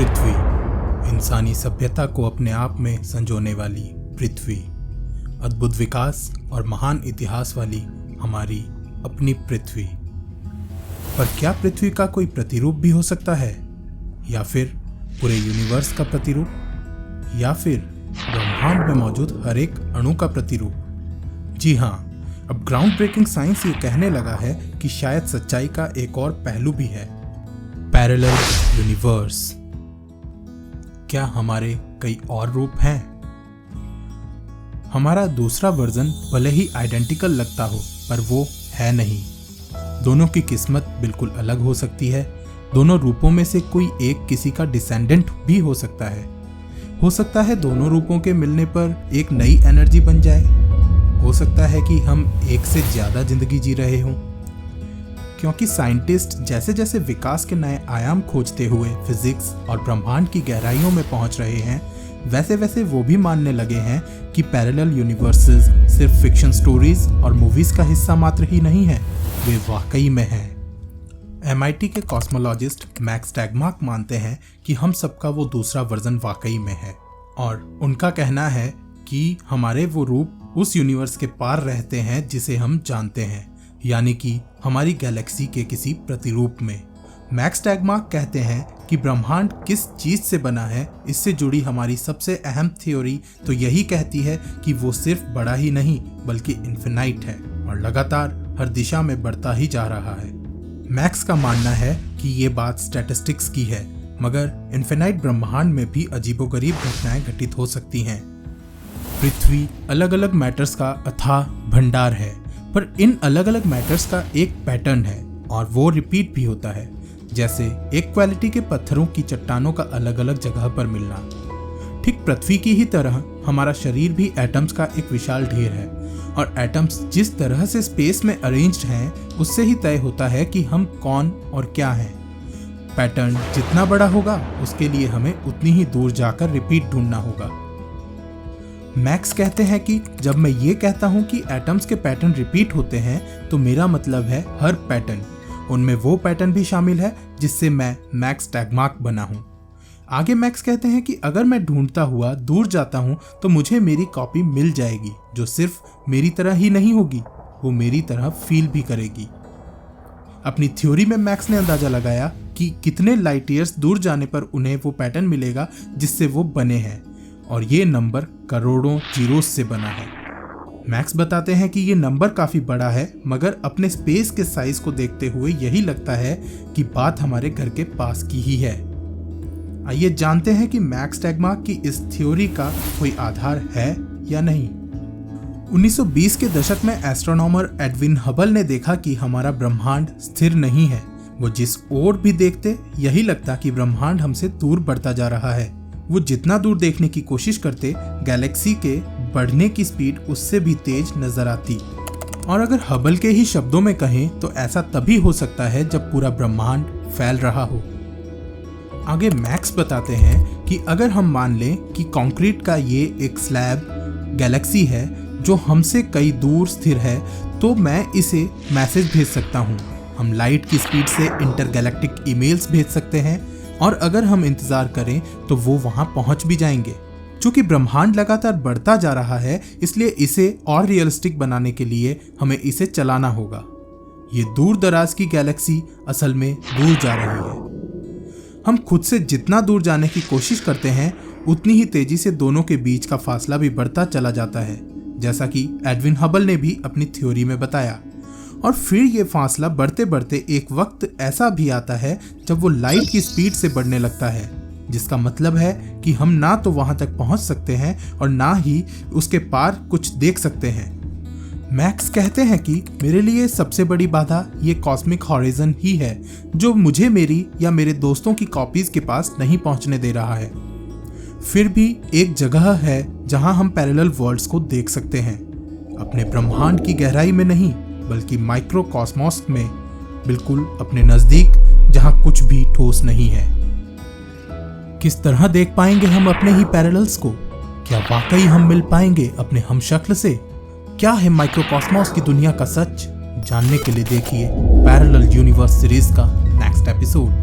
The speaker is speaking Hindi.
पृथ्वी, इंसानी सभ्यता को अपने आप में संजोने वाली पृथ्वी, अद्भुत विकास और महान इतिहास वाली हमारी अपनी पृथ्वी। पर क्या पृथ्वी का कोई प्रतिरूप भी हो सकता है, या फिर पूरे यूनिवर्स का प्रतिरूप, या फिर ब्रह्मांड में मौजूद हर एक अणु का प्रतिरूप? जी हाँ, अब ग्राउंड ब्रेकिंग साइंस ये कहने लगा है कि शायद सच्चाई का एक और पहलू भी है, पैरेलल यूनिवर्स। क्या हमारे कई और रूप हैं? हमारा दूसरा वर्जन भले ही आइडेंटिकल लगता हो, पर वो है नहीं। दोनों की किस्मत बिल्कुल अलग हो सकती है। दोनों रूपों में से कोई एक किसी का डिसेंडेंट भी हो सकता है। हो सकता है दोनों रूपों के मिलने पर एक नई एनर्जी बन जाए। हो सकता है कि हम एक से ज्यादा जिंदगी जी रहे हों, क्योंकि साइंटिस्ट जैसे जैसे विकास के नए आयाम खोजते हुए फिजिक्स और ब्रह्मांड की गहराइयों में पहुंच रहे हैं, वैसे वैसे वो भी मानने लगे हैं कि पैरेलल यूनिवर्सेस सिर्फ फिक्शन स्टोरीज और मूवीज का हिस्सा मात्र ही नहीं है, वे वाकई में हैं। MIT के कॉस्मोलॉजिस्ट मैक्स टैगमार्क मानते हैं कि हम सबका वो दूसरा वर्जन वाकई में है, और उनका कहना है कि हमारे वो रूप उस यूनिवर्स के पार रहते हैं जिसे हम जानते हैं, यानी कि हमारी गैलेक्सी के किसी प्रतिरूप में। मैक्स टैगमार्क कहते हैं कि ब्रह्मांड किस चीज से बना है, इससे जुड़ी हमारी सबसे अहम थ्योरी तो यही कहती है कि वो सिर्फ बड़ा ही नहीं बल्कि इन्फिनाइट है और लगातार हर दिशा में बढ़ता ही जा रहा है। मैक्स का मानना है कि ये बात स्टैटिस्टिक्स की है, मगर इन्फिनाइट ब्रह्मांड में भी अजीबोगरीब घटनाएं घटित हो सकती हैं। पृथ्वी अलग अलग मैटर्स का अथाह भंडार है, पर इन अलग अलग मैटर्स का एक पैटर्न है और वो रिपीट भी होता है, जैसे एक क्वालिटी के पत्थरों की चट्टानों का अलग अलग जगह पर मिलना। ठीक पृथ्वी की ही तरह हमारा शरीर भी एटम्स का एक विशाल ढेर है, और एटम्स जिस तरह से स्पेस में अरेंज्ड हैं, उससे ही तय होता है कि हम कौन और क्या हैं। पैटर्न जितना बड़ा होगा, उसके लिए हमें उतनी ही दूर जाकर रिपीट ढूंढना होगा। मैक्स कहते हैं कि जब मैं ये कहता हूं कि एटम्स के पैटर्न रिपीट होते हैं, तो मेरा मतलब है हर पैटर्न, उनमें वो पैटर्न भी शामिल है जिससे मैं मैक्स टैगमार्क बना हूं। आगे मैक्स कहते हैं कि अगर मैं ढूंढता हुआ दूर जाता हूं, तो मुझे मेरी कॉपी मिल जाएगी, जो सिर्फ मेरी तरह ही नहीं होगी, वो मेरी तरह फील भी करेगी। अपनी थ्योरी में मैक्स ने अंदाजा लगाया कि कितने लाइट ईयर्स दूर जाने पर उन्हें वो पैटर्न मिलेगा जिससे वो बने हैं, और ये नंबर करोड़ों जीरोस से बना है। मैक्स बताते हैं कि ये नंबर काफी बड़ा है, मगर अपने स्पेस के साइज को देखते हुए यही लगता है कि बात हमारे घर के पास की ही है। आइए जानते हैं कि मैक्स टैगमार्क की इस थ्योरी का कोई आधार है या नहीं। 1920 के दशक में एस्ट्रोनॉमर एडविन हबल ने देखा कि हमारा ब्रह्मांड स्थिर नहीं है। वो जिस ओर भी देखते, यही लगता कि ब्रह्मांड हमसे दूर बढ़ता जा रहा है। वो जितना दूर देखने की कोशिश करते, गैलेक्सी के बढ़ने की स्पीड उससे भी तेज नजर आती। और अगर हबल के ही शब्दों में कहें तो ऐसा तभी हो सकता है जब पूरा ब्रह्मांड फैल रहा हो। आगे मैक्स बताते हैं कि अगर हम मान लें कि कंक्रीट का ये एक स्लैब गैलेक्सी है जो हमसे कई दूर स्थिर है, तो मैं इसे मैसेज भेज सकता हूँ। हम लाइट की स्पीड से इंटरगैलेक्टिक ईमेल्स भेज सकते हैं, और अगर हम इंतजार करें तो वो वहां पहुंच भी जाएंगे। चूंकि ब्रह्मांड लगातार बढ़ता जा रहा है, इसलिए इसे और रियलिस्टिक बनाने के लिए हमें इसे चलाना होगा। ये दूर दराज की गैलेक्सी असल में दूर जा रही है। हम खुद से जितना दूर जाने की कोशिश करते हैं, उतनी ही तेजी से दोनों के बीच का फासला भी बढ़ता चला जाता है, जैसा कि एडविन हबल ने भी अपनी थ्योरी में बताया। और फिर ये फासला बढ़ते बढ़ते एक वक्त ऐसा भी आता है जब वो लाइट की स्पीड से बढ़ने लगता है, जिसका मतलब है कि हम ना तो वहां तक पहुंच सकते हैं और ना ही उसके पार कुछ देख सकते हैं। मैक्स कहते हैं कि मेरे लिए सबसे बड़ी बाधा ये कॉस्मिक हॉरिजन ही है, जो मुझे मेरी या मेरे दोस्तों की कॉपीज के पास नहीं पहुंचने दे रहा है। फिर भी एक जगह है जहां हम पैरेलल वर्ल्ड्स को देख सकते हैं, अपने ब्रह्मांड की गहराई में नहीं, बल्कि माइक्रोकॉस्मोस में, बिल्कुल अपने नजदीक, जहां कुछ भी ठोस नहीं है। किस तरह देख पाएंगे हम अपने ही पैरेलल्स को? क्या वाकई हम मिल पाएंगे अपने हमशक्ल से? क्या है माइक्रोकॉस्मोस की दुनिया का सच? जानने के लिए देखिए पैरेलल यूनिवर्स सीरीज का नेक्स्ट एपिसोड।